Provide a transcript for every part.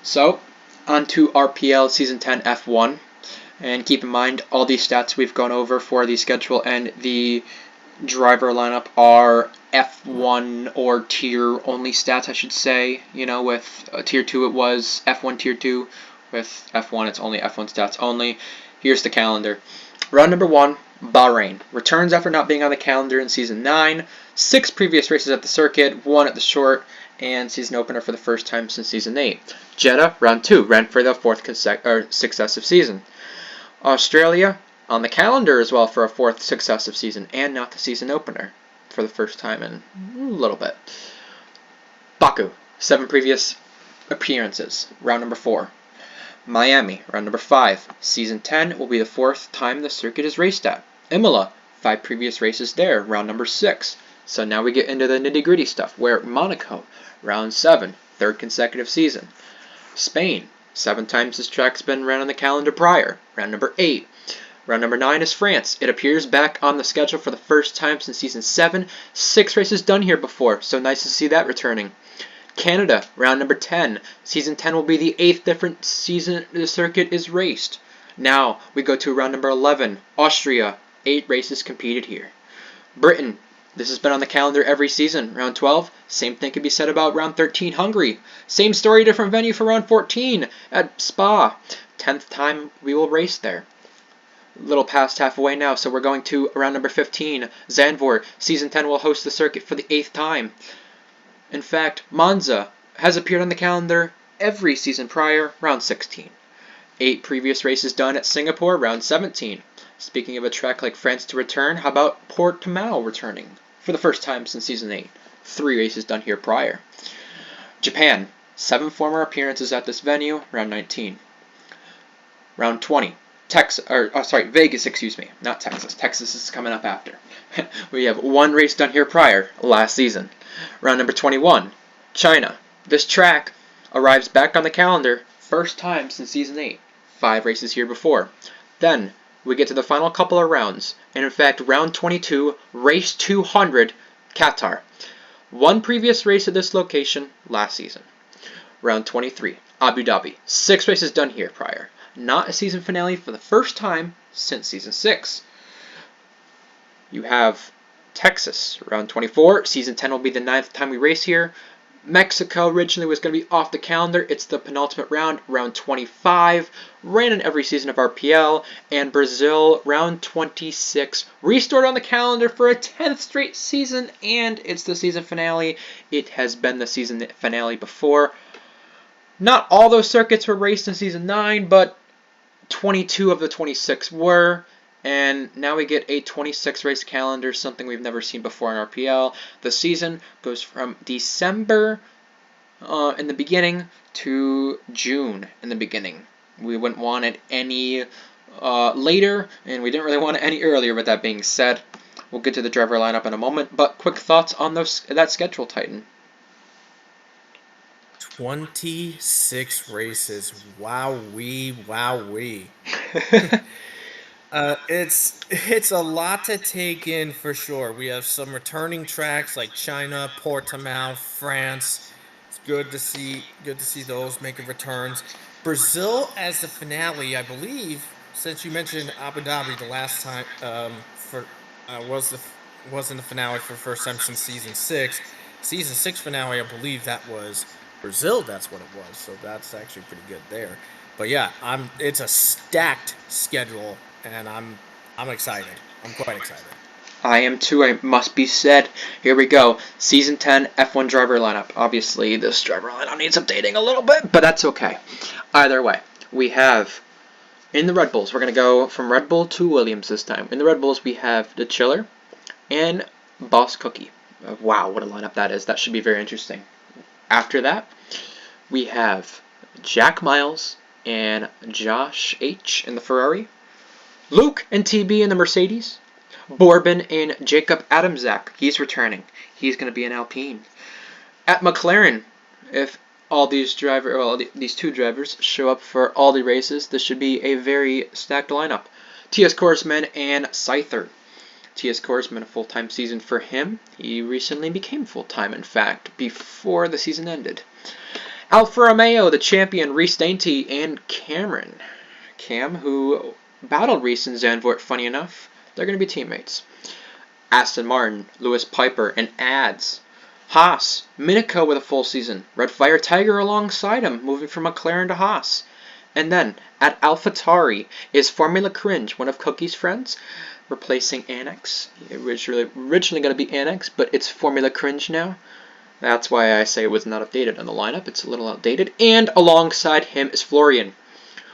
So, on to RPL Season 10 F1. And keep in mind, all these stats we've gone over for the schedule and the driver lineup are F1 or tier only stats, I should say. You know, with tier 2 it was F1 tier 2. With F1 it's only F1 stats only. Here's the calendar. Round number 1, Bahrain. Returns after not being on the calendar in Season 9. 6 previous races at the circuit, 1 at the short, and season opener for the first time since Season 8. Jeddah, round 2, ran for the 4th successive season. Australia, on the calendar as well for a 4th successive season, and not the season opener for the first time in a little bit. Baku, 7 previous appearances, round number 4. Miami, round number 5. Season 10 will be the 4th time the circuit is raced at. Imola, 5 previous races there, round number 6. So now we get into the nitty-gritty stuff, where Monaco, round 7, 3rd consecutive season. Spain, 7 times this track's been ran on the calendar prior, round number 8. Round number 9 is France. It appears back on the schedule for the first time since Season 7. 6 races done here before, so nice to see that returning. Canada, round number 10. Season 10 will be the 8th different season the circuit is raced. Now we go to round number 11. Austria, 8 races competed here. Britain, this has been on the calendar every season. Round 12, same thing can be said about round 13. Hungary, same story, different venue for round 14 at Spa. 10th time we will race there. Little past halfway now, so we're going to round number 15. Zandvoort, Season 10 will host the circuit for the 8th time. In fact, Monza has appeared on the calendar every season prior, round 16. 8 previous races done at Singapore, round 17. Speaking of a track like France to return, how about Portimao returning for the first time since Season 8? 3 races done here prior. Japan, 7 former appearances at this venue, round 19. Round 20. Vegas, not Texas. Texas is coming up after. We have 1 race done here prior, last season. Round number 21, China. This track arrives back on the calendar, first time since Season 8. 5 races here before. Then, we get to the final couple of rounds, and in fact, round 22, race 200, Qatar. 1 previous race at this location, last season. Round 23, Abu Dhabi. 6 races done here prior. Not a season finale for the first time since Season 6. You have Texas, round 24. Season 10 will be the 9th time we race here. Mexico originally was going to be off the calendar. It's the penultimate round, round 25. Ran in every season of RPL. And Brazil, round 26. Restored on the calendar for a 10th straight season. And it's the season finale. It has been the season finale before. Not all those circuits were raced in Season 9, but 22 of the 26 were. And now we get a 26 race calendar, something we've never seen before in RPL. The season goes from December in the beginning to June in the beginning. We wouldn't want it any later, and we didn't really want it any earlier. With that being said, we'll get to the driver lineup in a moment, but quick thoughts on that schedule, Titan. 26 races. Wowee, wowee. It's a lot to take in for sure. We have some returning tracks like China, Portimao, France. It's good to see those making returns. Brazil as the finale, I believe. Since you mentioned Abu Dhabi the last time, was in the finale for the first time since Season 6. Season 6 finale, I believe that was Brazil. That's what it was. So that's actually pretty good there. But yeah, it's a stacked schedule. And I'm excited. I'm quite excited. I am too, it must be said. Here we go. Season 10 F1 driver lineup. Obviously, this driver lineup needs updating a little bit, but that's okay. Either way, we have, in the Red Bulls, we're going to go from Red Bull to Williams this time. In the Red Bulls, we have the Chiller and Boss Cookie. Wow, what a lineup that is. That should be very interesting. After that, we have Jack Miles and Josh H. in the Ferrari. Luke and TB in the Mercedes. Bourbon and Jacob Adamczak. He's returning. He's going to be an Alpine. At McLaren, if all these these 2 drivers show up for all the races, this should be a very stacked lineup. T.S. Korsman and Scyther. T.S. Korsman, a full-time season for him. He recently became full-time, in fact, before the season ended. Alfa Romeo, the champion, Reece Dainty, and Cameron. Cam, who battled Reece and Zandvoort, funny enough. They're going to be teammates. Aston Martin, Lewis Piper, and Ads. Haas, Minico with a full season. Red Fire Tiger alongside him, moving from McLaren to Haas. And then, at AlphaTauri, is Formula Cringe, one of Cookie's friends, replacing Annex. It was originally going to be Annex, but it's Formula Cringe now. That's why I say it was not updated on the lineup. It's a little outdated. And alongside him is Florian.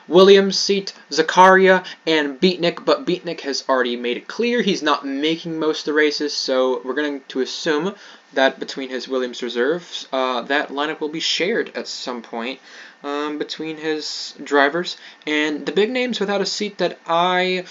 Williams, Seat, Zakaria, and Beatnik, but Beatnik has already made it clear he's not making most of the races, so we're going to assume that between his Williams reserves, that lineup will be shared at some point between his drivers. And the big names without a seat that I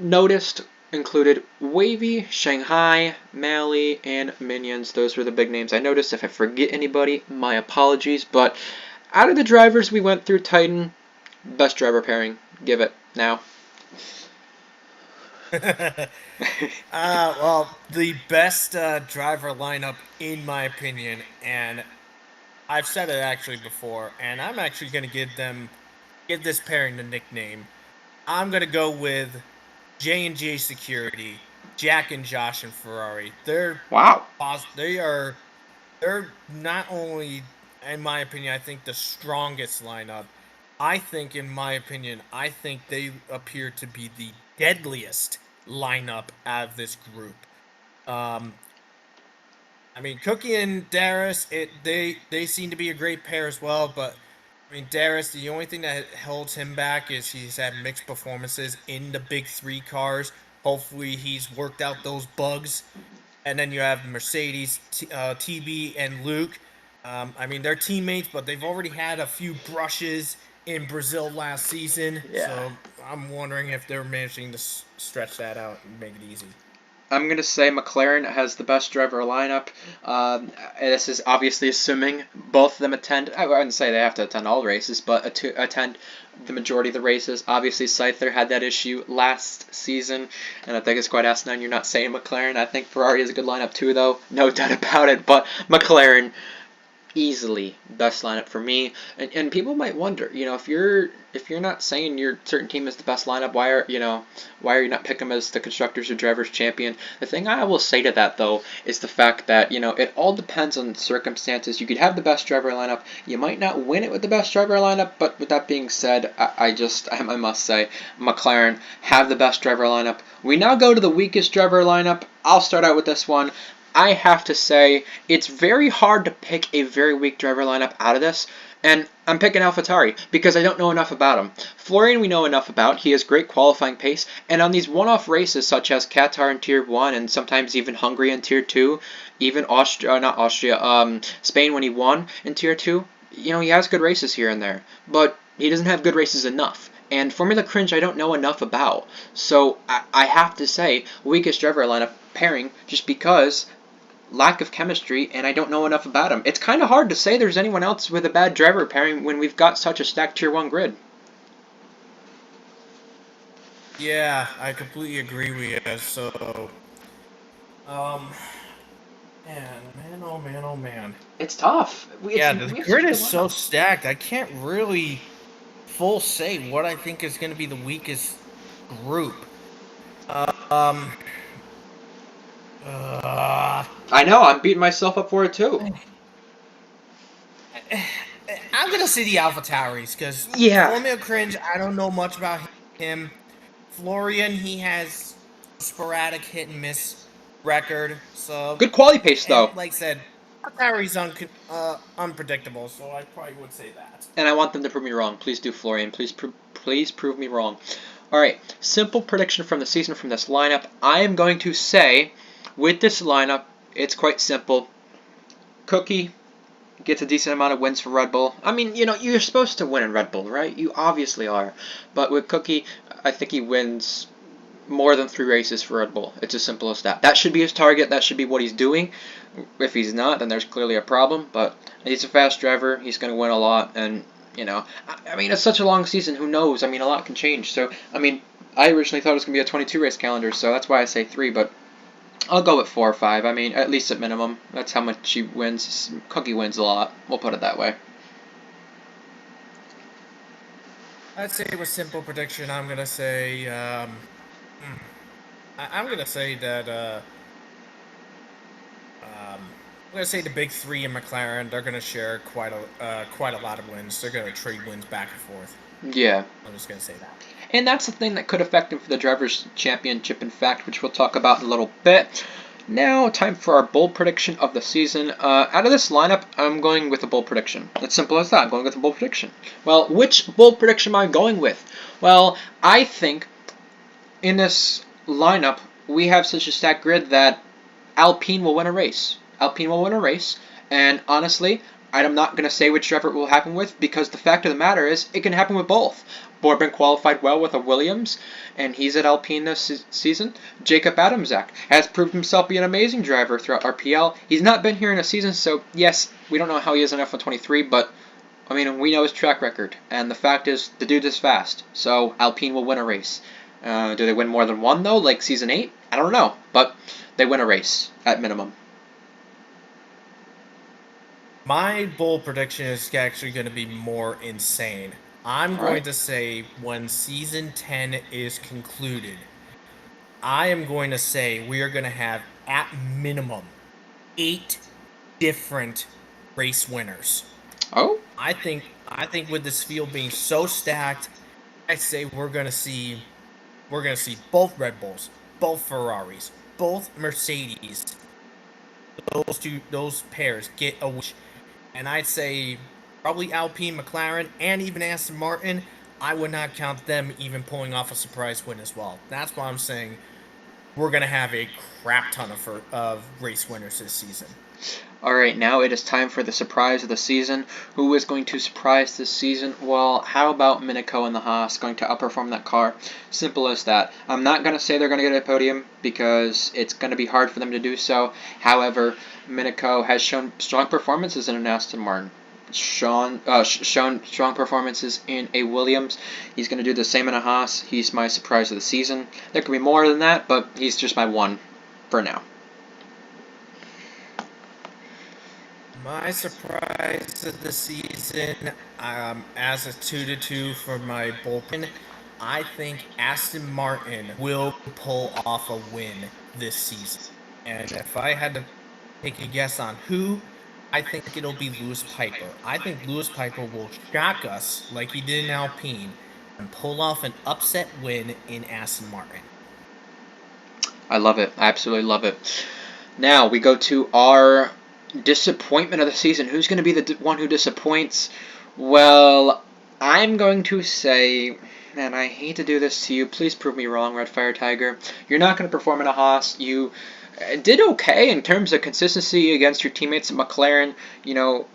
noticed included Wavy, Shanghai, Mally, and Minions. Those were the big names I noticed. If I forget anybody, my apologies, but out of the drivers we went through, Titan, best driver pairing. Give it now. Well, the best driver lineup, in my opinion, and I've said it actually before, and I'm actually going to give this pairing the nickname. I'm going to go with J&J Security, Jack and Josh and Ferrari. They're not only, in my opinion, I think the strongest lineup. In my opinion, I think they appear to be the deadliest lineup out of this group. I mean, Cookie and Darius, they seem to be a great pair as well, but I mean, Darius, the only thing that holds him back is he's had mixed performances in the big three cars. Hopefully, he's worked out those bugs. And then you have Mercedes, TB, and Luke. I mean, they're teammates, but they've already had a few brushes in Brazil last season. Yeah. So I'm wondering if they're managing to stretch that out and make it easy. I'm going to say McLaren has the best driver lineup. This is obviously assuming both of them attend. I wouldn't say they have to attend all races, but attend the majority of the races. Obviously, Scyther had that issue last season, and I think it's quite asinine you're not saying McLaren. I think Ferrari has a good lineup too, though. No doubt about it, but McLaren, easily best lineup for me. And people might wonder, if you're not saying your certain team is the best lineup, why are you not picking them as the constructors or drivers champion? The thing I will say to that though is the fact that it all depends on circumstances. You could have the best driver lineup, you might not win it with the best driver lineup, but with that being said, I must say McLaren have the best driver lineup. We now go to the weakest driver lineup. I'll start out with this one. I have to say, it's very hard to pick a very weak driver lineup out of this, and I'm picking AlphaTauri because I don't know enough about him. Florian we know enough about. He has great qualifying pace, and on these one-off races such as Qatar in Tier 1 and sometimes even Hungary in Tier 2, even Spain when he won in Tier 2, he has good races here and there, but he doesn't have good races enough. And Formula Cringe I don't know enough about, so I have to say weakest driver lineup pairing just because lack of chemistry, and I don't know enough about him. It's kind of hard to say there's anyone else with a bad driver pairing when we've got such a stacked Tier 1 grid. Yeah, I completely agree with you. So, man. It's tough. The grid is so stacked. I can't really full say what I think is going to be the weakest group. I know, I'm beating myself up for it too. I'm going to say the AlphaTauris because Formula Cringe, I don't know much about him. Florian, he has a sporadic hit and miss record. So good quality pace though. Like I said, AlphaTauri's unpredictable, so I probably would say that. And I want them to prove me wrong. Please do, Florian. Please prove me wrong. Alright, simple prediction from the season from this lineup. I am going to say, with this lineup, it's quite simple. Cookie gets a decent amount of wins for Red Bull. I mean, you're supposed to win in Red Bull, right? You obviously are. But with Cookie, I think he wins more than 3 races for Red Bull. It's as simple as that. That should be his target. That should be what he's doing. If he's not, then there's clearly a problem. But he's a fast driver. He's going to win a lot. And, I mean, it's such a long season. Who knows? I mean, a lot can change. So, I mean, I originally thought it was going to be a 22 race calendar. So that's why I say 3. But I'll go with 4 or 5. I mean, at least at minimum. That's how much he wins. Cookie wins a lot. We'll put it that way. I'd say with simple prediction, I'm gonna say I'm gonna say that I'm gonna say the big three in McLaren, they're gonna share quite a lot of wins. They're gonna trade wins back and forth. Yeah. I'm just gonna say that. And that's the thing that could affect him for the Drivers' Championship, in fact, which we'll talk about in a little bit. Now, time for our bold prediction of the season. Out of this lineup, I'm going with a bold prediction. It's simple as that. I'm going with a bold prediction. Well, which bold prediction am I going with? Well, I think in this lineup, we have such a stacked grid that Alpine will win a race. Alpine will win a race, and honestly, I'm not going to say which driver it will happen with because the fact of the matter is it can happen with both. Borbin qualified well with a Williams, and he's at Alpine this season. Jacob Adamczak has proved himself to be an amazing driver throughout RPL. He's not been here in a season, so yes, we don't know how he is in F1 23, but I mean, we know his track record, and the fact is, the dude is fast, so Alpine will win a race. Do they win more than one, though, like Season 8? I don't know, but they win a race, at minimum. My bold prediction is actually going to be more insane. I'm going to say when Season 10 is concluded, I am going to say we are going to have, at minimum, 8 different race winners. Oh? I think with this field being so stacked, I say we're gonna see both Red Bulls, both Ferraris, both Mercedes. Those pairs get a win. And I'd say probably Alpine, McLaren, and even Aston Martin. I would not count them even pulling off a surprise win as well. That's why I'm saying we're gonna have a crap ton of race winners this season. Alright, now it is time for the surprise of the season. Who is going to surprise this season? Well, how about Minico and the Haas going to outperform that car? Simple as that. I'm not going to say they're going to get a podium because it's going to be hard for them to do so. However, Minico has shown strong performances in an Aston Martin. Shown strong performances in a Williams. He's going to do the same in a Haas. He's my surprise of the season. There could be more than that, but he's just my one for now. My surprise of the season, as a 2-2 for my bullpen, I think Aston Martin will pull off a win this season. And if I had to take a guess on who, I think it'll be Lewis Piper. I think Lewis Piper will shock us like he did in Alpine and pull off an upset win in Aston Martin. I love it. I absolutely love it. Now we go to our disappointment of the season. Who's going to be the one who disappoints? Well, I'm going to say, and I hate to do this to you, please prove me wrong, Red Fire Tiger. You're not going to perform in a Haas. You did okay in terms of consistency against your teammates at McLaren. You know,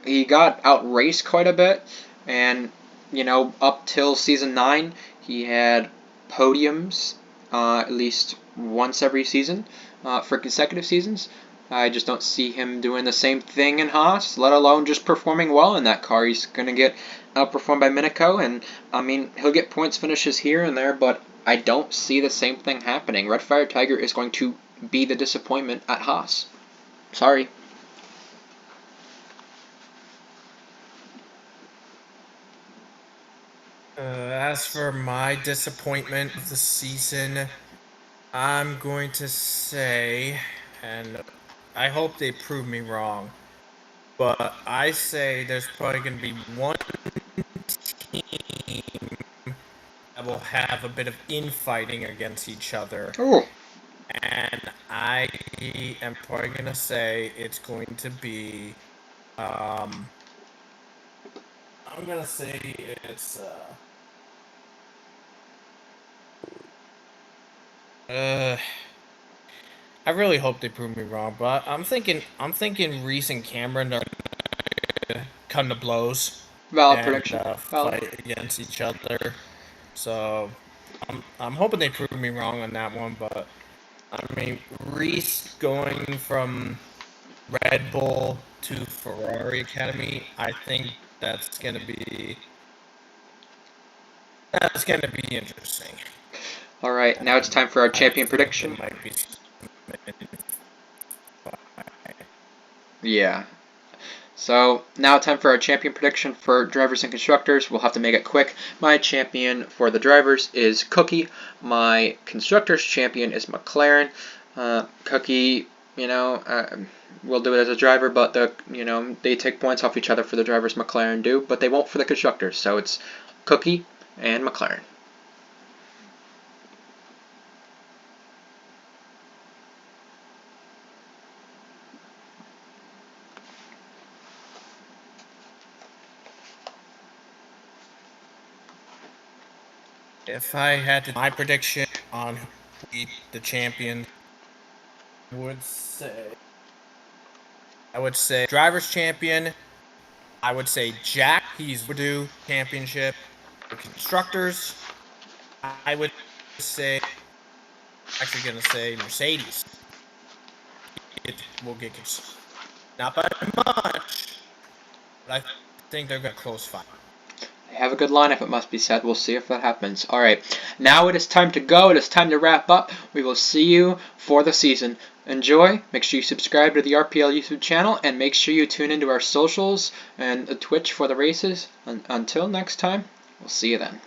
he got outraced quite a bit, and, you know, up till Season 9, he had podiums at least once every season for consecutive seasons. I just don't see him doing the same thing in Haas, let alone just performing well in that car. He's going to get outperformed by Minico, and, I mean, he'll get points finishes here and there, but I don't see the same thing happening. Red Fire Tiger is going to be the disappointment at Haas. Sorry. As for my disappointment of the season, I'm going to say, and I hope they prove me wrong, but I say there's probably going to be one team that will have a bit of infighting against each other. Oh. And I am probably going to say it's going to be, I'm going to say it's, I really hope they prove me wrong, but I'm thinking Reese and Cameron are gonna come to blows. Valid and, prediction. Fight against each other. So I'm hoping they prove me wrong on that one, but I mean Reese going from Red Bull to Ferrari Academy, I think that's gonna be interesting. All right, now it's time for our champion prediction. Yeah. So now time for our champion prediction for drivers and constructors. We'll have to make it quick. My champion for the drivers is Cookie. My constructors champion is McLaren. Cookie, will do it as a driver, but they take points off each other for the drivers. McLaren do, but they won't for the constructors. So it's Cookie and McLaren. If I had to my prediction on who will be the champion, I would say drivers champion. I would say Jack. He's due championship. For constructors, I would say. Actually, gonna say Mercedes. It will get not by much, but I think they're gonna close fight. They have a good lineup, it must be said. We'll see if that happens. All right, now it is time to go. It is time to wrap up. We will see you for the season. Enjoy. Make sure you subscribe to the RPL YouTube channel, and make sure you tune into our socials and Twitch for the races. Until next time, we'll see you then.